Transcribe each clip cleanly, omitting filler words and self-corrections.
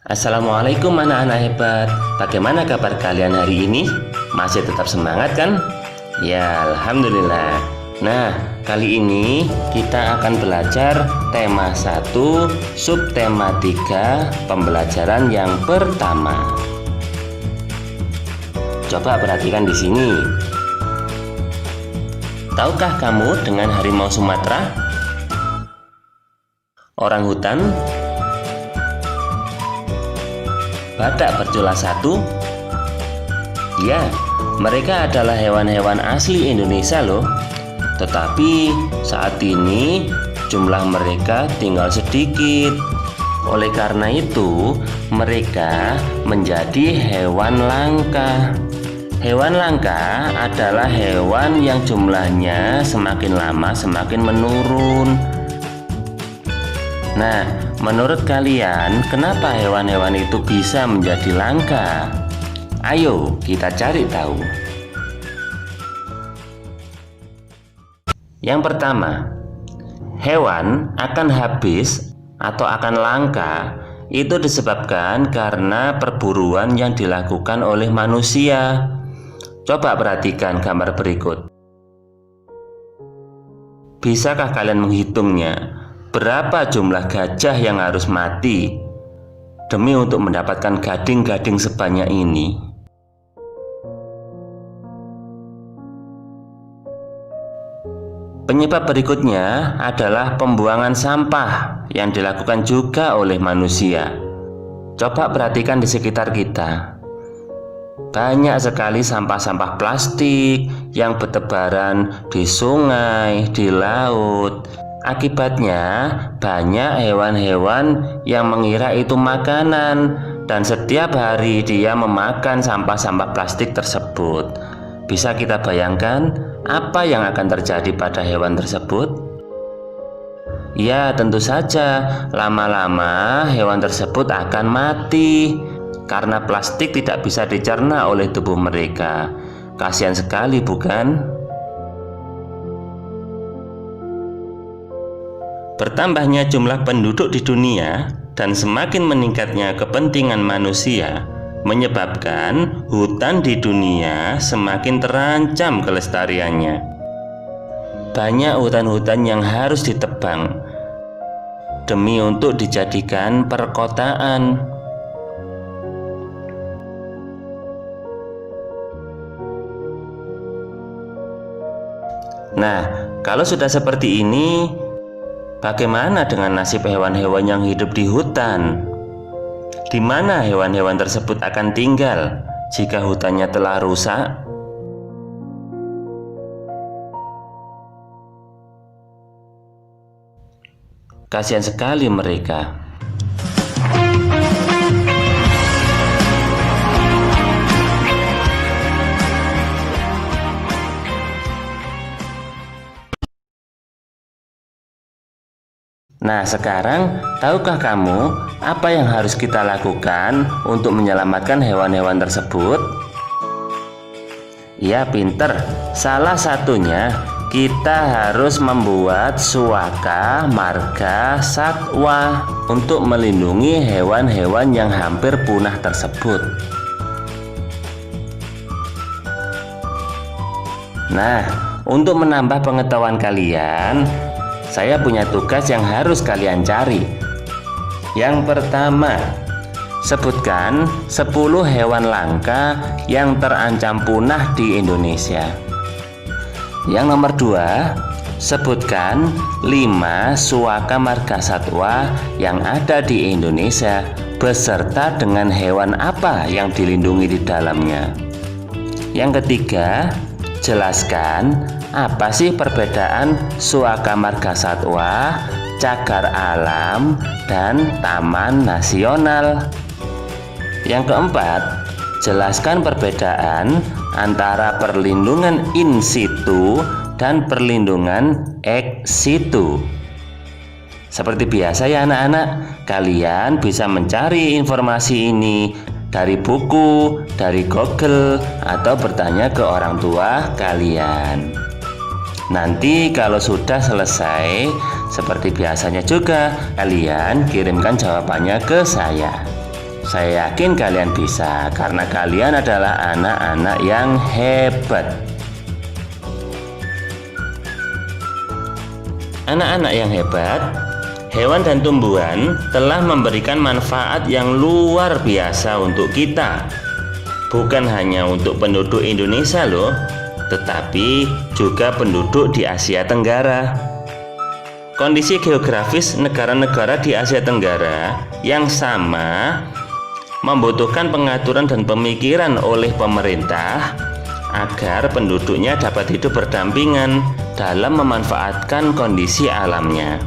Assalamualaikum anak-anak hebat. Bagaimana kabar kalian hari ini? Masih tetap semangat kan? Ya, alhamdulillah. Nah, kali ini kita akan belajar tema 1, subtema 3, pembelajaran yang pertama. Coba perhatikan di sini. Tahukah kamu dengan harimau Sumatera? Orang hutan, badak bercula satu? Ya, mereka adalah hewan-hewan asli Indonesia loh. Tetapi saat ini jumlah mereka tinggal sedikit. Oleh karena itu, mereka menjadi hewan langka. Hewan langka adalah hewan yang jumlahnya semakin lama semakin menurun. Nah, menurut kalian, kenapa hewan-hewan itu bisa menjadi langka? Ayo kita cari tahu. Yang pertama, hewan akan habis atau akan langka itu disebabkan karena perburuan yang dilakukan oleh manusia. Coba perhatikan gambar berikut. Bisakah kalian menghitungnya? Berapa jumlah gajah yang harus mati demi untuk mendapatkan gading-gading sebanyak ini? Penyebab berikutnya adalah pembuangan sampah yang dilakukan juga oleh manusia. Coba perhatikan di sekitar kita. Banyak sekali sampah-sampah plastik yang bertebaran di sungai, di laut. Akibatnya, banyak hewan-hewan yang mengira itu makanan dan setiap hari dia memakan sampah-sampah plastik tersebut. Bisa kita bayangkan apa yang akan terjadi pada hewan tersebut? Ya, tentu saja lama-lama hewan tersebut akan mati karena plastik tidak bisa dicerna oleh tubuh mereka. Kasihan sekali, bukan? Bertambahnya jumlah penduduk di dunia dan semakin meningkatnya kepentingan manusia menyebabkan hutan di dunia semakin terancam kelestariannya. Banyak hutan-hutan yang harus ditebang demi untuk dijadikan perkotaan. Nah, kalau sudah seperti ini, bagaimana dengan nasib hewan-hewan yang hidup di hutan? Di mana hewan-hewan tersebut akan tinggal jika hutannya telah rusak? Kasihan sekali mereka. Nah, sekarang tahukah kamu apa yang harus kita lakukan untuk menyelamatkan hewan-hewan tersebut? Ya, pinter. Salah satunya kita harus membuat suaka marga satwa untuk melindungi hewan-hewan yang hampir punah tersebut. Nah, untuk menambah pengetahuan kalian, saya punya tugas yang harus kalian cari. Yang pertama, sebutkan 10 hewan langka yang terancam punah di Indonesia. Yang nomor 2, sebutkan 5 suaka marga satwa yang ada di Indonesia beserta dengan hewan apa yang dilindungi di dalamnya. Yang ketiga, jelaskan apa sih perbedaan suaka marga satwa, cagar alam, dan taman nasional. Yang keempat, jelaskan perbedaan antara perlindungan in situ dan perlindungan ex situ. Seperti biasa ya anak-anak, kalian bisa mencari informasi ini dari buku, dari Google, atau bertanya ke orang tua kalian. Nanti kalau sudah selesai, seperti biasanya juga, kalian kirimkan jawabannya ke saya. Saya yakin kalian bisa karena kalian adalah anak-anak yang hebat. Anak-anak yang hebat, hewan dan tumbuhan telah memberikan manfaat yang luar biasa untuk kita. Bukan hanya untuk penduduk Indonesia loh, tetapi juga penduduk di Asia Tenggara. Kondisi geografis negara-negara di Asia Tenggara yang sama membutuhkan pengaturan dan pemikiran oleh pemerintah agar penduduknya dapat hidup berdampingan dalam memanfaatkan kondisi alamnya.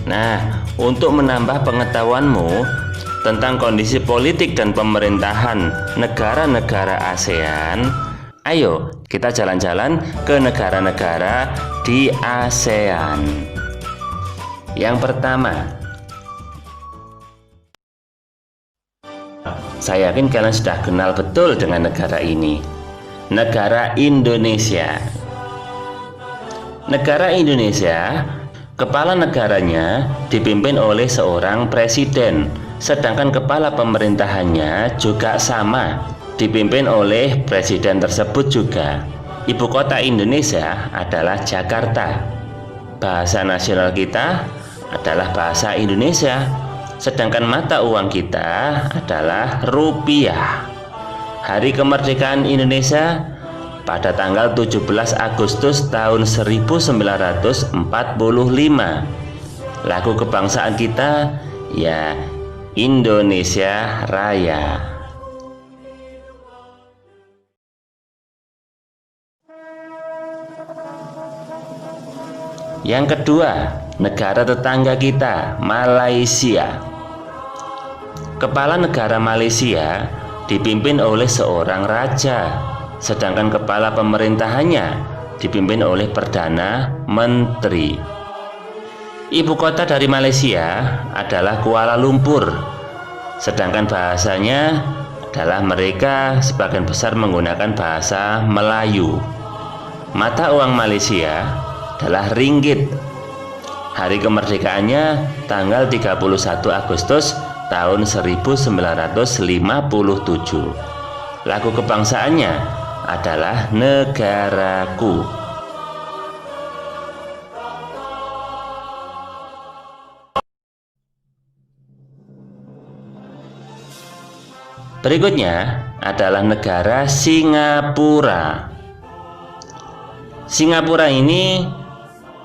Nah, untuk menambah pengetahuanmu tentang kondisi politik dan pemerintahan negara-negara ASEAN, ayo kita jalan-jalan ke negara-negara di ASEAN. Yang pertama, saya yakin kalian sudah kenal betul dengan negara ini, negara Indonesia. Negara Indonesia, kepala negaranya dipimpin oleh seorang presiden, sedangkan kepala pemerintahannya juga sama, dipimpin oleh presiden tersebut juga. Ibu kota Indonesia adalah Jakarta. Bahasa nasional kita adalah bahasa Indonesia, sedangkan mata uang kita adalah rupiah. Hari kemerdekaan Indonesia pada tanggal 17 Agustus tahun 1945. Lagu kebangsaan kita ya Indonesia Raya. Yang kedua, negara tetangga kita, Malaysia. Kepala negara Malaysia dipimpin oleh seorang raja, sedangkan kepala pemerintahannya dipimpin oleh Perdana Menteri. Ibu kota dari Malaysia adalah Kuala Lumpur, sedangkan bahasanya adalah mereka sebagian besar menggunakan bahasa Melayu. Mata uang Malaysia adalah ringgit. Hari kemerdekaannya tanggal 31 Agustus tahun 1957. Lagu kebangsaannya adalah Negaraku. Berikutnya adalah negara Singapura. Singapura ini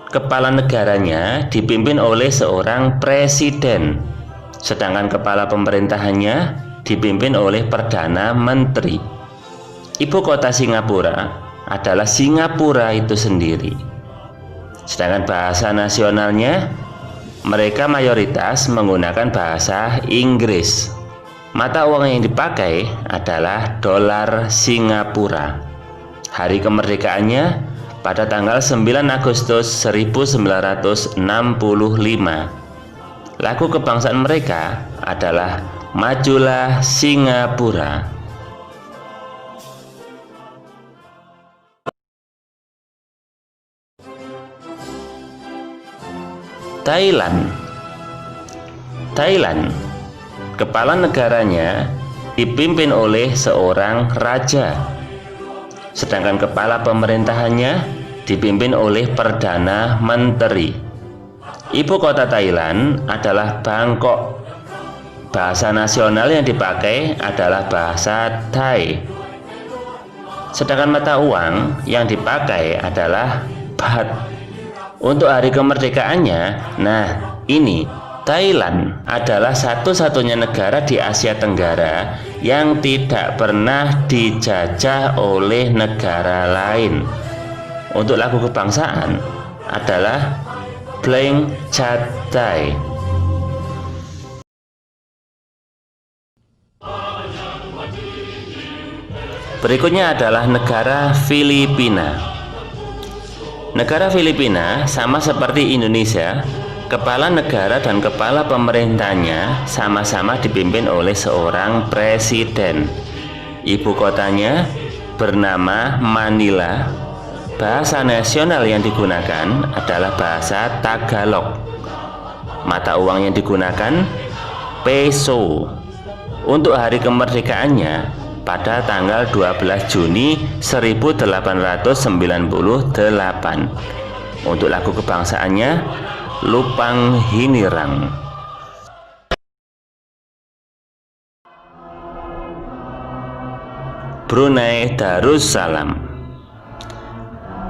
kepala negaranya dipimpin oleh seorang presiden, sedangkan kepala pemerintahannya dipimpin oleh Perdana Menteri. Ibu kota Singapura adalah Singapura itu sendiri. Sedangkan bahasa nasionalnya mereka mayoritas menggunakan bahasa Inggris. Mata uang yang dipakai adalah dolar Singapura. Hari kemerdekaannya pada tanggal 9 Agustus 1945. Lagu kebangsaan mereka adalah Majulah Singapura. Thailand. Thailand, kepala negaranya dipimpin oleh seorang raja, sedangkan kepala pemerintahannya dipimpin oleh Perdana Menteri. Ibu kota Thailand adalah Bangkok. Bahasa nasional yang dipakai adalah bahasa Thai. Sedangkan mata uang yang dipakai adalah baht. Untuk hari kemerdekaannya, nah ini Thailand adalah satu-satunya negara di Asia Tenggara yang tidak pernah dijajah oleh negara lain. Untuk lagu kebangsaan adalah Blank Chat Thai. Berikutnya adalah negara Filipina. Negara Filipina sama seperti Indonesia, kepala negara dan kepala pemerintahnya sama-sama dipimpin oleh seorang presiden. Ibu kotanya bernama Manila. Bahasa nasional yang digunakan adalah bahasa Tagalog. Mata uang yang digunakan peso. untuk hari kemerdekaannya pada tanggal 12 Juni 1898. Untuk lagu kebangsaannya Lupang Hinirang. Brunei Darussalam.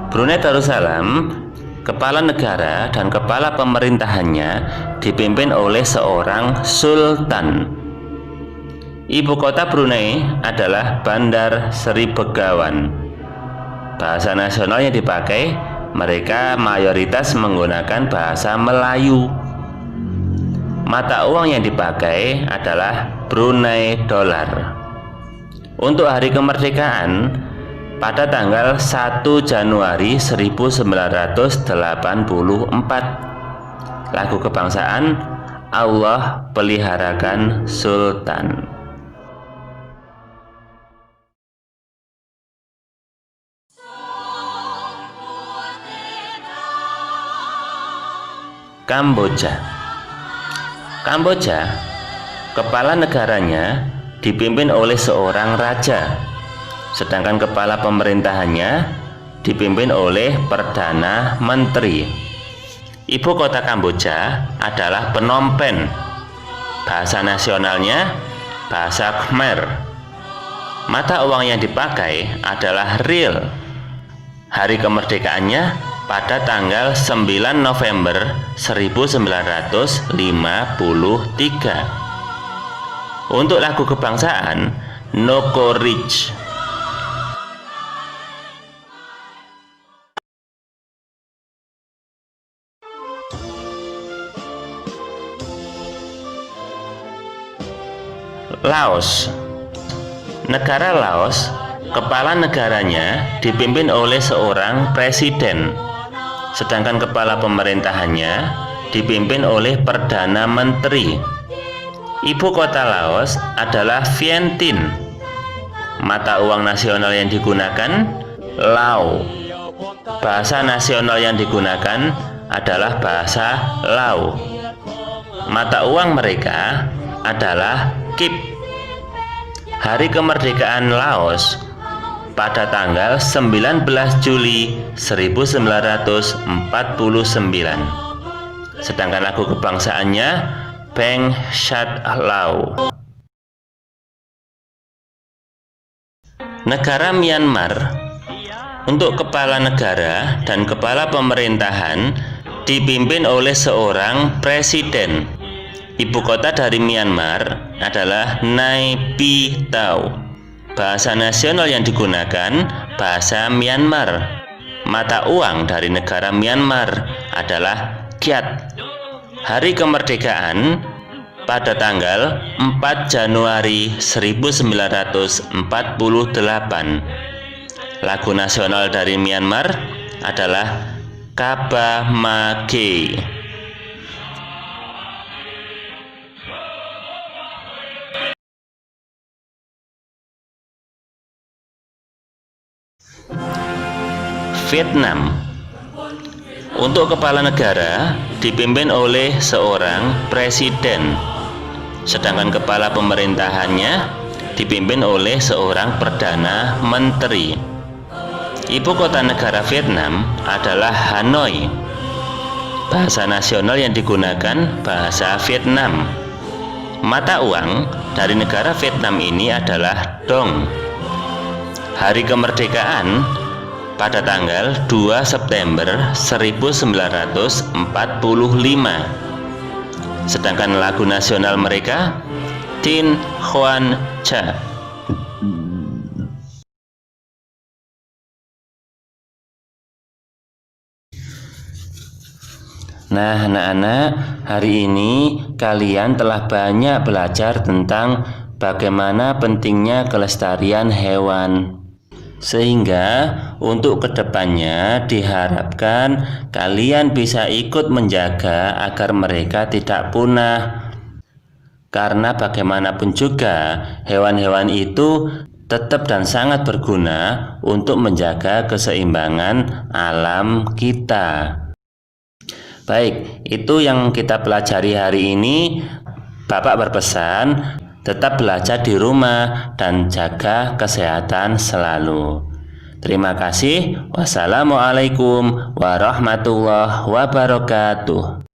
Brunei Darussalam, kepala negara dan kepala pemerintahannya dipimpin oleh seorang sultan. Ibu kota Brunei adalah Bandar Seri Begawan. Bahasa nasional yang dipakai, mereka mayoritas menggunakan bahasa Melayu. Mata uang yang dipakai adalah Brunei Dollar. Untuk hari kemerdekaan pada tanggal 1 Januari 1984. Lagu kebangsaan Allah Peliharakan Sultan. Kamboja. Kamboja, kepala negaranya dipimpin oleh seorang raja, sedangkan kepala pemerintahannya dipimpin oleh Perdana Menteri. Ibu kota Kamboja adalah Phnom Penh. Bahasa nasionalnya bahasa Khmer. Mata uang yang dipakai adalah riel. Hari kemerdekaannya pada tanggal 9 November 1953. Untuk lagu kebangsaan Nokoreach. Laos. Negara Laos, kepala negaranya dipimpin oleh seorang presiden, sedangkan kepala pemerintahannya dipimpin oleh Perdana Menteri. Ibu kota Laos adalah Vientiane. Mata uang nasional yang digunakan Lao. Bahasa nasional yang digunakan adalah bahasa Lao. Mata uang mereka adalah Kip. Hari kemerdekaan Laos pada tanggal 19 Juli 1949. Sedangkan lagu kebangsaannya Beng Shat Lao. Negara Myanmar, untuk kepala negara dan kepala pemerintahan dipimpin oleh seorang presiden. Ibu kota dari Myanmar adalah Nay Pyi Taw. Bahasa nasional yang digunakan bahasa Myanmar. Mata uang dari negara Myanmar adalah Kyat. Hari kemerdekaan pada tanggal 4 Januari 1948. Lagu nasional dari Myanmar adalah Kaba Mage. Vietnam. Untuk kepala negara dipimpin oleh seorang presiden, sedangkan kepala pemerintahannya dipimpin oleh seorang perdana menteri. Ibu kota negara Vietnam adalah Hanoi. Bahasa nasional yang digunakan bahasa Vietnam. Mata uang dari negara Vietnam ini adalah Dong. Hari kemerdekaan pada tanggal 2 September 1945. Sedangkan lagu nasional mereka Tin Hoan Cha. Nah, anak-anak, hari ini kalian telah banyak belajar tentang bagaimana pentingnya kelestarian hewan. Sehingga untuk kedepannya diharapkan kalian bisa ikut menjaga agar mereka tidak punah. Karena bagaimanapun juga hewan-hewan itu tetap dan sangat berguna untuk menjaga keseimbangan alam kita. Baik, itu yang kita pelajari hari ini. Bapak berpesan, Tetap belajar di rumah dan jaga kesehatan selalu. Terima kasih. Wassalamualaikum warahmatullahi wabarakatuh.